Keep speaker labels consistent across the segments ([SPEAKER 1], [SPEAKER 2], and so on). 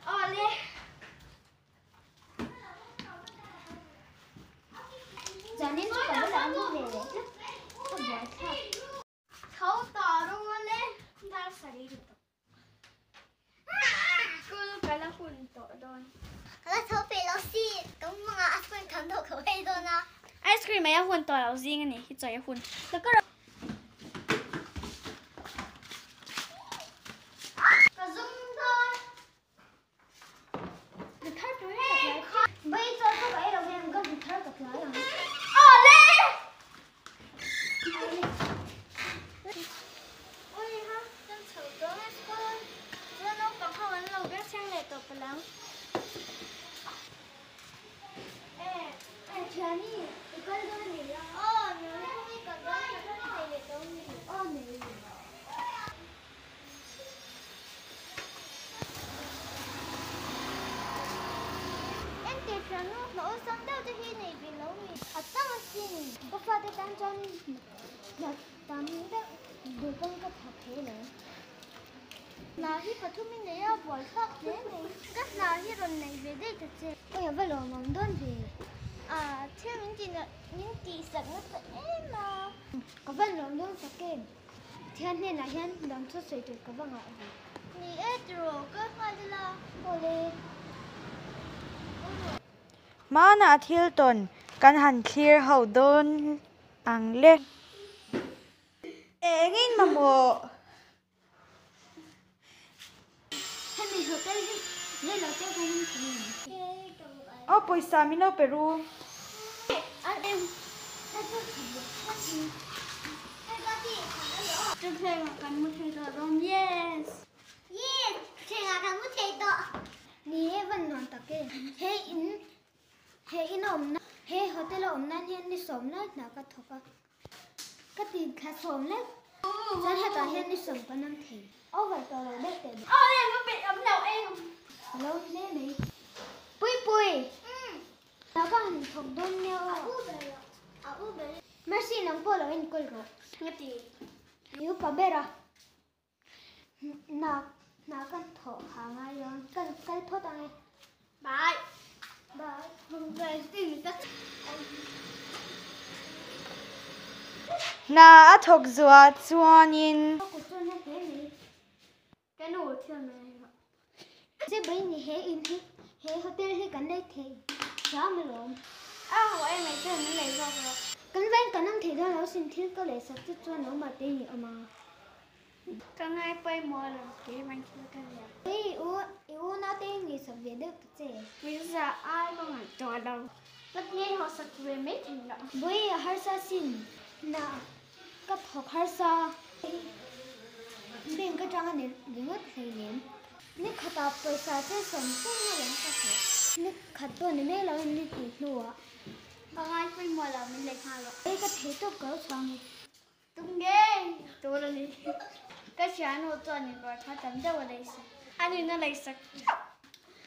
[SPEAKER 1] Olha. Giờ nên cho cả là ăn về đấy chứ. Không phải sao. Thấu tỏ luôn lên. Ta sẽ đi được. Cô cái là phun tỏ rồi.
[SPEAKER 2] Cái là thấu về nó xì. Đúng mà ăn phun thấm đầu khẩu hay rồi nè.
[SPEAKER 1] Ice cream mấy phun tỏ là gì này? Cái trời phun.แล้วก็
[SPEAKER 2] Bây giờ có phải là em có bị thở cặp lại không?
[SPEAKER 1] Ôi ha, chân thử đó là con. Nó có không ăn lâu biết sang này tập lắm.
[SPEAKER 2] Chani, cái đó này là nhớ không biết cái đó này để tôi này. Này. Em tìm ra nó xong đâu cho hi này vì lâu này. Tao xin có phải để tan chân là tạm đó được con có thật thế này. Là hi phải thu mình này bỏ khóc thế này. Các là hi rồi này về đây thật sự. Ôi giờ phải lo mong đơn gì. Theo những chị sẵn nó sẽ mà có vấn lòng luôn sẵn kênh theo nên là hiện lòng xuất xảy được có vấn ngại gì nì ết rồi có phải là ô lê
[SPEAKER 3] Mana Hilton kan han clear how don ang le engin mamo
[SPEAKER 2] hay mình hợp tay lên là tiêu cái hình gì
[SPEAKER 3] o poisa mino Peru
[SPEAKER 2] anh em hay tôi chỉ được hay gì hay có gì
[SPEAKER 1] Chúng tôi mà cần một thầy tỏ rồi. Yes.
[SPEAKER 2] yes thế là thằng mất thầy đó nì vẫn non tắc kê he in ổn na he hotel ổn na he ni sớm na nào cái thọc cái tiền khá sớm đấy dân hay cả he ni sớm có năm thì ô vậy tao là biết tiền
[SPEAKER 1] Em có bị ấm đầu em.
[SPEAKER 2] hello nè mày Pui Pui nó có hình thọc đôn nhau Merci nang po lang in kolro
[SPEAKER 1] Ngati.
[SPEAKER 2] Yêu pa bera na kan tho hanga yon kan tho tang
[SPEAKER 1] Bye.
[SPEAKER 2] ba
[SPEAKER 1] Hôm nay tìm tất.
[SPEAKER 3] na athok zua chuanin
[SPEAKER 2] ko ko ne he ni
[SPEAKER 1] Cái nụ thiên này.
[SPEAKER 2] se bai ni he hotel he kan dai the cha me lo
[SPEAKER 1] Của em này tên nó này rồi.
[SPEAKER 2] kan ven kan nang the da lo sin thil ko le sa chu chuan no ma te ni ama
[SPEAKER 1] Cái này bay mua là cái bánh chưa cái gì.
[SPEAKER 2] u na te ni sa ve de che
[SPEAKER 1] Bây giờ ai có ngại trò đâu. Tất nhiên họ sẽ về mấy thằng đó.
[SPEAKER 2] bui har sa sin na ka thok har sa bên cái trang này những cái thầy liền nít khát tập tôi sa thế sống không nó vẫn có thể nít khát tôi này là nít tụt lúa
[SPEAKER 1] Còn ai bay mua là mình lấy hai rồi.
[SPEAKER 2] đây cái thế tôi cỡ xong
[SPEAKER 1] Tung ghê. Tôi là đi. Cái chán nó cho nhìn rồi它等着我来吃。anh nhìn nó lấy sạch.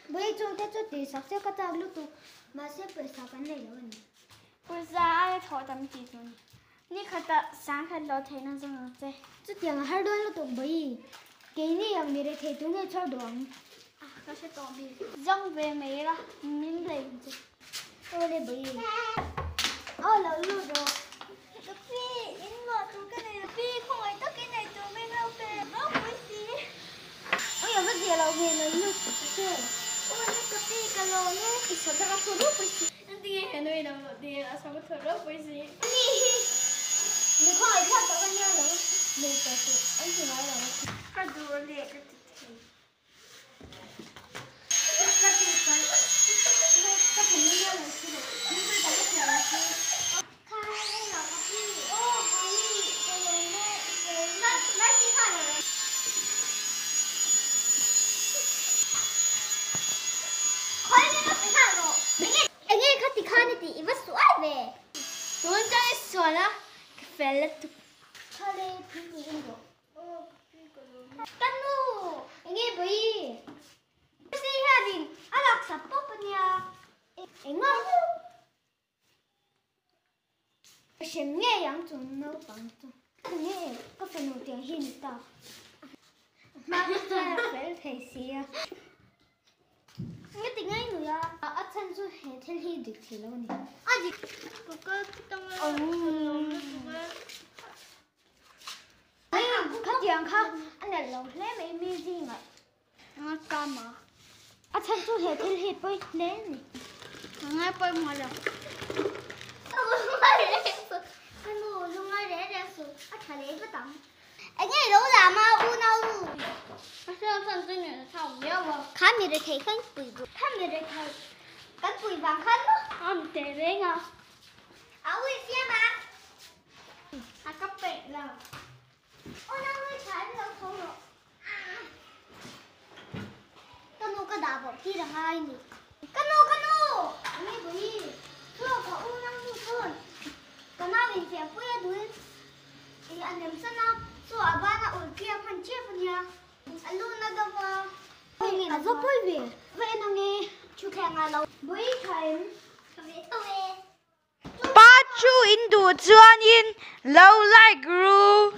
[SPEAKER 2] bây giờ thế tôi đi sắp xếp cái tao lúc tôi mà xếp phải sao cái này rồi
[SPEAKER 1] Bây giờ ai thọ tầm gì rồi. Ní khát ta sáng khát lo thấy nó xong rồi chứ.
[SPEAKER 2] tôi tiếng hai đôi lúc tôi bây cái này là người thầy tôi nghe cho đoàn
[SPEAKER 1] Nó sẽ tỏ đi. Dòng về mấy đó. Mình lấy chứ.
[SPEAKER 2] tôi đây bây là lúc rồi
[SPEAKER 1] Cái phi. Yên ngọt tụi cái này là phi. Không phải tất cái này tụi mình đâu về. Nó mới gì.
[SPEAKER 2] ôi giờ cái gì là về là lúc chứ
[SPEAKER 1] Ôi nó cái phi cái lò nó. Ý sao ta có thua với gì. Anh tiếng nghe nói đâu rồi. Đi là sao có thua với gì.
[SPEAKER 2] mình không phải theo tao nghe đâu mình phải anh chỉ nói là
[SPEAKER 1] Cái đồ lệ cái thịt. Cái thịt cái. Cái thịt như là gì. Nhưng mà cái là gì.
[SPEAKER 2] khai là cái gì ô cái
[SPEAKER 1] Nó chỉ phải là
[SPEAKER 2] khói nó phải khai rồi anh nghe khách thì khai này thì vẫn xoay về
[SPEAKER 1] Tuấn trái sủa đó. Cái phê lết tục.
[SPEAKER 2] khai đây thì gì rồi cắn nu anh nghe bấy cái gì hả gì anh làm sập bóp bên nhà anh ngon xem nghe yang chúng nó bằng chúng nghe có phần nổi tiếng hin ta
[SPEAKER 1] mà phải thầy xìa
[SPEAKER 2] nghe tiếng ngay rồi à
[SPEAKER 1] ở chân chú hệ thiên hi được thì lâu nè
[SPEAKER 2] à gì cái tông
[SPEAKER 1] ấy khát giang khát anh là lâu lẽ mấy mi gì mà
[SPEAKER 2] nó cam mà
[SPEAKER 1] ở chân chú hệ thiên hi bơi nè
[SPEAKER 2] ngay bơi mà được
[SPEAKER 1] cái mù luôn ngay để ra sự ở thầy lấy cái tấm
[SPEAKER 2] anh ấy đâu làm mà u đâu
[SPEAKER 1] sao chân chú này sao nhớ mà
[SPEAKER 2] khá mi để thấy khánh bụi
[SPEAKER 1] khát người đây thầy cái bụi vàng khát đó không tệ đấy ngà
[SPEAKER 2] áo ui xe mà
[SPEAKER 1] à cấp bệ là
[SPEAKER 2] ôi nó ui trái nó không được cái đá bỏ kia là hai nè cano
[SPEAKER 1] nghe bụi
[SPEAKER 2] thưa có u năng như hơn cái nào mình phải quay đuôi thì anh em sẽ nào số ở ba là ở kia phần chia phần nhà anh luôn là đâu mà
[SPEAKER 1] nghe là rất vui vẻ
[SPEAKER 2] vậy nó nghe chú khen là lâu
[SPEAKER 1] bụi thầy
[SPEAKER 2] vậy tôi
[SPEAKER 3] pa chu in du chuan in lo lai gru